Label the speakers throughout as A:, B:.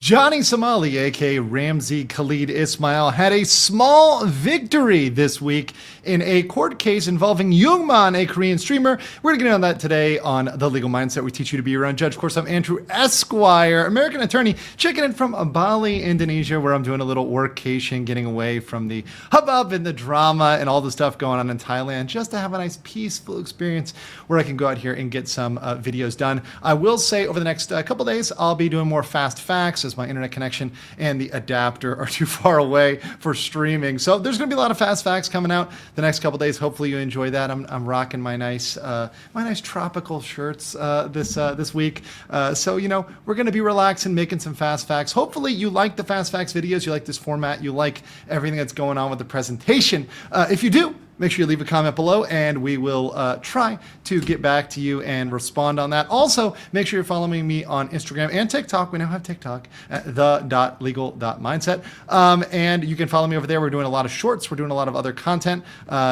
A: Johnny Somali, aka Ramzi Khalid Ismail, had a small victory this week in a court case involving Youngman, a Korean streamer. We're going to get on that today on The Legal Mindset. We teach you to be your own judge. Of course, I'm Andrew Esquire, American attorney, checking in from Bali, Indonesia, where I'm doing a little workcation, getting away from the hubbub and the drama and all the stuff going on in Thailand, just to have a nice peaceful experience where I can go out here and get some videos done. I will say over the next couple days, I'll be doing more fast facts as my internet connection and the adapter are too far away for streaming. So there's going to be a lot of fast facts coming out the next couple days. Hopefully you enjoy that. I'm rocking my nice tropical shirts this week. So we're going to be relaxing, making some fast facts. Hopefully you like the fast facts videos. You like this format. You like everything that's going on with the presentation. If you do, make sure you leave a comment below and we will try to get back to you and respond on that. Also, make sure you're following me on Instagram and TikTok. We now have TikTok at the.legal.mindset. And you can follow me over there. We're doing a lot of shorts. We're doing a lot of other content.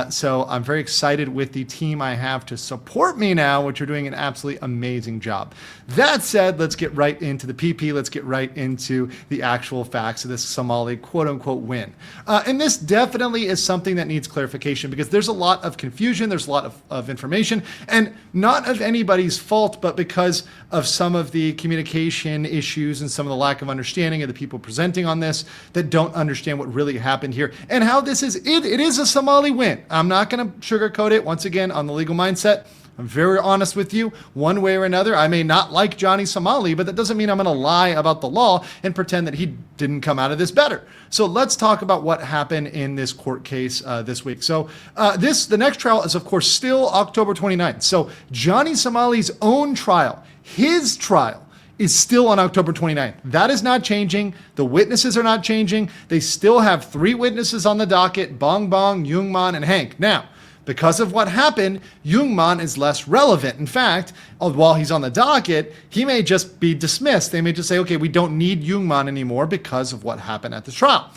A: So I'm very excited with the team I have to support me now, which are doing an absolutely amazing job. That said, let's get right into the PP. Let's get right into the actual facts of this Somali quote-unquote win. And this definitely is something that needs clarification because there's a lot of confusion, there's a lot of information, and not of anybody's fault, but because of some of the communication issues and some of the lack of understanding of the people presenting on this that don't understand what really happened here and how this is, it is a Somali win. I'm not going to sugarcoat it. Once again, on The Legal Mindset, I'm very honest with you, one way or another. I may not like Johnny Somali, but that doesn't mean I'm going to lie about the law and pretend that he didn't come out of this better. So let's talk about what happened in this court case this week. So the next trial is, of course, still October 29th. So Johnny Somali's own trial, his trial, is still on October 29th. That is not changing. The witnesses are not changing. They still have 3 witnesses on the docket, Bong Bong, Youngman, and Hank. Now, because of what happened, Youngman is less relevant. In fact, while he's on the docket, he may just be dismissed. They may just say, okay, we don't need Youngman anymore because of what happened at the trial.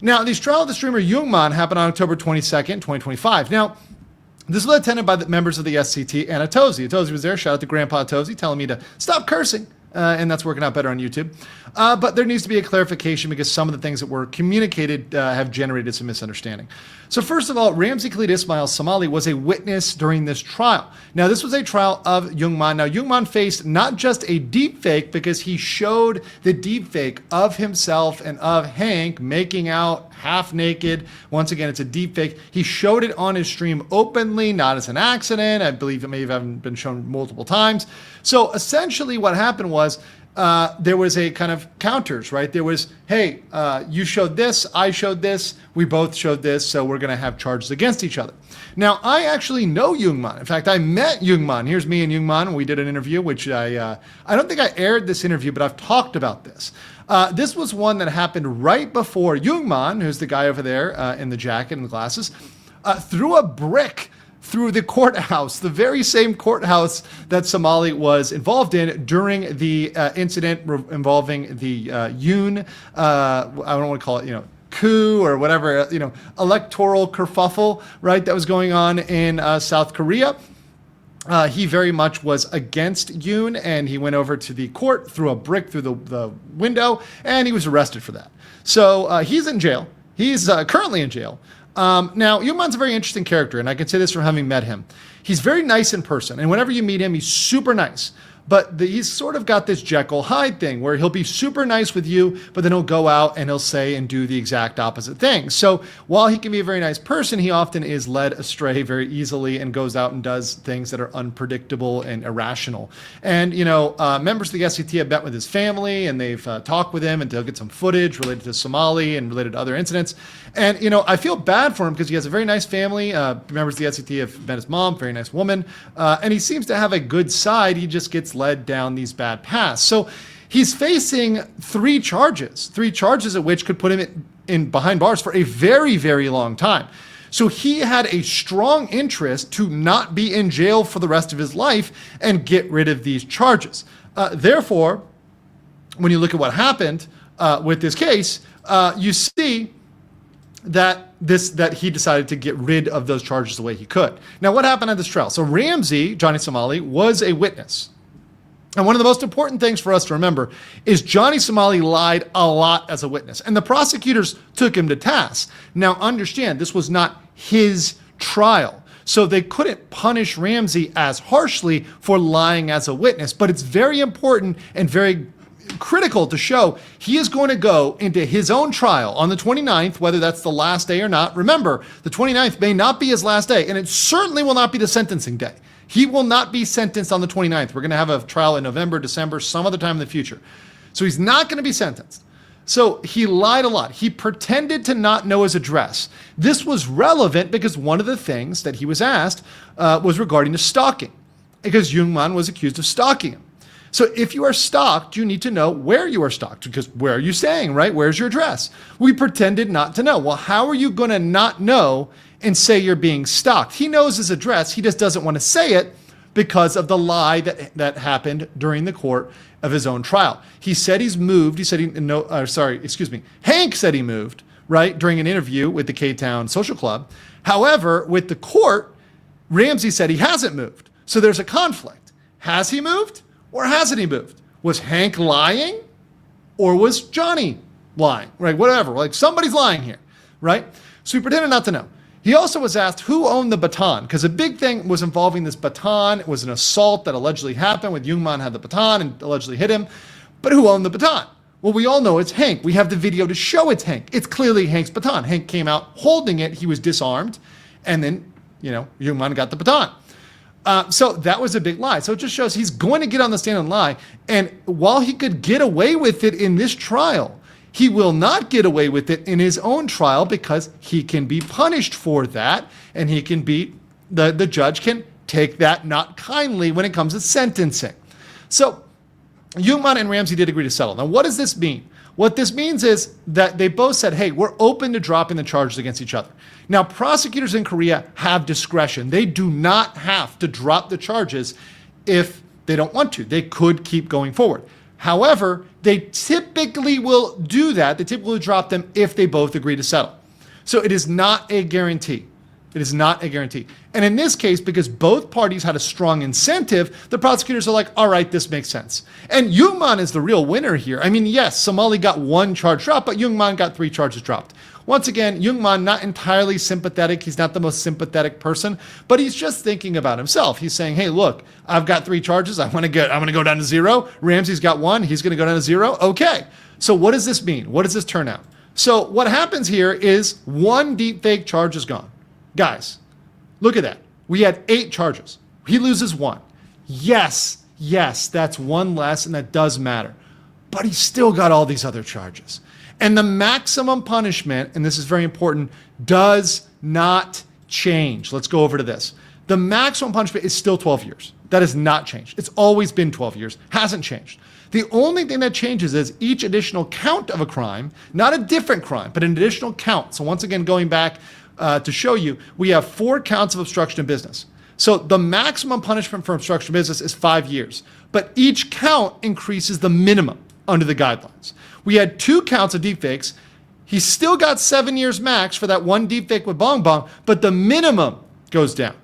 A: Now, the trial of the streamer Youngman happened on October 22nd, 2025. Now, this was attended by the members of the SCT and Atozi. Atozi was there. Shout out to Grandpa Atozi telling me to stop cursing. And that's working out better on YouTube. But there needs to be a clarification because some of the things that were communicated have generated some misunderstanding. So first of all, Ramzi Khalid Ismail Somali was a witness during this trial. Now, this was a trial of Youngman. Now, Youngman faced not just a deep fake because he showed the deep fake of himself and of Hank making out half naked. Once again, it's a deep fake. He showed it on his stream openly, not as an accident. I believe it may have been shown multiple times. So essentially what happened was there was a kind of counters, right? There was, hey, you showed this, I showed this, we both showed this, so we're going to have charges against each other. Now, I actually know Youngman. In fact, I met Youngman. Here's me and Youngman. We did an interview, which I don't think I aired this interview, but I've talked about this. This was one that happened right before Youngman, who's the guy over there in the jacket and the glasses, threw a brick through the courthouse, the very same courthouse that Somali was involved in during the incident involving the Yoon, I don't want to call it, coup or whatever, electoral kerfuffle, right, that was going on in South Korea. He very much was against Yoon, and he went over to the court, threw a brick through the window, and he was arrested for that. So he's in jail. He's currently in jail. Now, Youngman's a very interesting character, and I can say this from having met him. He's very nice in person, and whenever you meet him, he's super nice. But he's sort of got this Jekyll Hyde thing where he'll be super nice with you, but then he'll go out and he'll say and do the exact opposite thing. So while he can be a very nice person, he often is led astray very easily and goes out and does things that are unpredictable and irrational. And, members of the SCT have met with his family and they've talked with him and they'll get some footage related to Somali and related to other incidents. And, I feel bad for him because he has a very nice family. Members of the SCT have met his mom, very nice woman. And he seems to have a good side. He just gets led down these bad paths. So he's facing 3 charges of which could put him in behind bars for a very, very long time. So he had a strong interest to not be in jail for the rest of his life and get rid of these charges. Therefore, when you look at what happened with this case, you see that he decided to get rid of those charges the way he could. Now, what happened at this trial? So Ramzi, Johnny Somali, was a witness. And one of the most important things for us to remember is Johnny Somali lied a lot as a witness, and the prosecutors took him to task. Now understand, this was not his trial, so they couldn't punish Ramsey as harshly for lying as a witness, but it's very important and very critical to show he is going to go into his own trial on the 29th, whether that's the last day or not. Remember, the 29th may not be his last day, and it certainly will not be the sentencing day. He will not be sentenced on the 29th. We're going to have a trial in November, December, some other time in the future. So he's not going to be sentenced. So he lied a lot. He pretended to not know his address. This was relevant because one of the things that he was asked was regarding to stalking, because Youngman was accused of stalking him. So if you are stalked, you need to know where you are stalked, because where are you staying, right? Where's your address? We pretended not to know. Well, how are you going to not know and say you're being stalked? He knows his address. He just doesn't want to say it because of the lie that happened during the court of his own trial. He said he's moved. He said Hank said he moved, right, during an interview with the K-Town Social Club. However, with the court, Ramsey said he hasn't moved. So there's a conflict. Has he moved or hasn't he moved? Was Hank lying or was Johnny lying, right? Whatever, like somebody's lying here, right? So he pretended not to know. He also was asked who owned the baton, because a big thing was involving this baton. It was an assault that allegedly happened with Youngman had the baton and allegedly hit him. But who owned the baton? Well, we all know it's Hank. We have the video to show it's Hank. It's clearly Hank's baton. Hank came out holding it. He was disarmed. And then, Youngman got the baton. So that was a big lie. So it just shows he's going to get on the stand and lie. And while he could get away with it in this trial, he will not get away with it in his own trial because he can be punished for that, and he can be, the judge can take that not kindly when it comes to sentencing. So Youngman and Ramsey did agree to settle. Now, what does this mean? What this means is that they both said, hey, we're open to dropping the charges against each other. Now, prosecutors in Korea have discretion. They do not have to drop the charges if they don't want to. They could keep going forward. However, they typically will do that. They typically drop them if they both agree to settle. So it is not a guarantee. It is not a guarantee. And in this case, because both parties had a strong incentive, the prosecutors are like, all right, this makes sense. And Youngman is the real winner here. I mean, yes, Somali got one charge dropped, but Youngman got 3 charges dropped. Once again, Youngman not entirely sympathetic. He's not the most sympathetic person, but he's just thinking about himself. He's saying, hey, look, I've got 3 charges. I'm going to go down to 0. Ramsey's got 1. He's going to go down to 0. Okay. So what does this mean? What does this turn out? So what happens here is 1 deepfake charge is gone. Guys, look at that. We had 8 charges. He loses 1. Yes, that's 1 less, and that does matter. But he still got all these other charges. And the maximum punishment, and this is very important, does not change. Let's go over to this. The maximum punishment is still 12 years. That has not changed. It's always been 12 years. Hasn't changed. The only thing that changes is each additional count of a crime, not a different crime, but an additional count. So once again, going back to show you, we have 4 counts of obstruction of business. So the maximum punishment for obstruction of business is 5 years, but each count increases the minimum under the guidelines. We had 2 counts of deepfakes. He still got 7 years max for that 1 deepfake with Bong Bong, but the minimum goes down.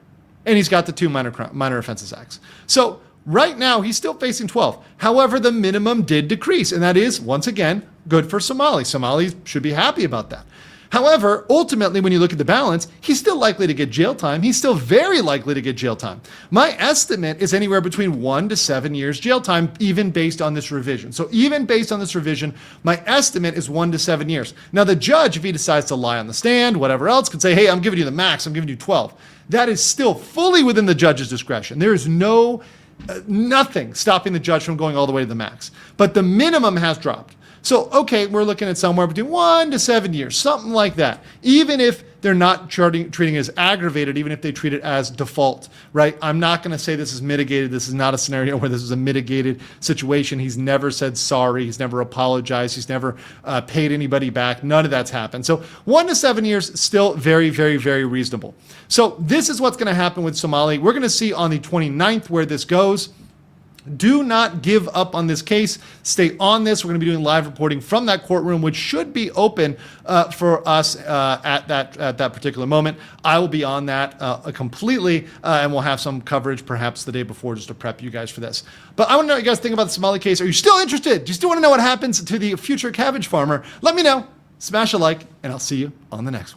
A: And he's got the 2 minor offenses acts. So right now, he's still facing 12. However, the minimum did decrease, and that is, once again, good for Somali. Somali should be happy about that. However, ultimately, when you look at the balance, he's still likely to get jail time. He's still very likely to get jail time. My estimate is anywhere between 1 to 7 years jail time, even based on this revision. So even based on this revision, my estimate is 1 to 7 years. Now, the judge, if he decides to lie on the stand, whatever else, could say, hey, I'm giving you the max. I'm giving you 12. That is still fully within the judge's discretion. There is nothing stopping the judge from going all the way to the max. But the minimum has dropped. So, okay, we're looking at somewhere between 1 to 7 years, something like that. Even if they're not treating it as aggravated, even if they treat it as default, right? I'm not going to say this is mitigated. This is not a scenario where this is a mitigated situation. He's never said sorry. He's never apologized. He's never paid anybody back. None of that's happened. So 1 to 7 years, still very, very, very reasonable. So this is what's going to happen with Somali. We're going to see on the 29th where this goes. Do not give up on this case. Stay on this. We're going to be doing live reporting from that courtroom, which should be open for us at that particular moment. I will be on that completely, and we'll have some coverage perhaps the day before just to prep you guys for this. But I want to know what you guys think about the Somali case. Are you still interested? Do you still want to know what happens to the future cabbage farmer? Let me know. Smash a like, and I'll see you on the next one.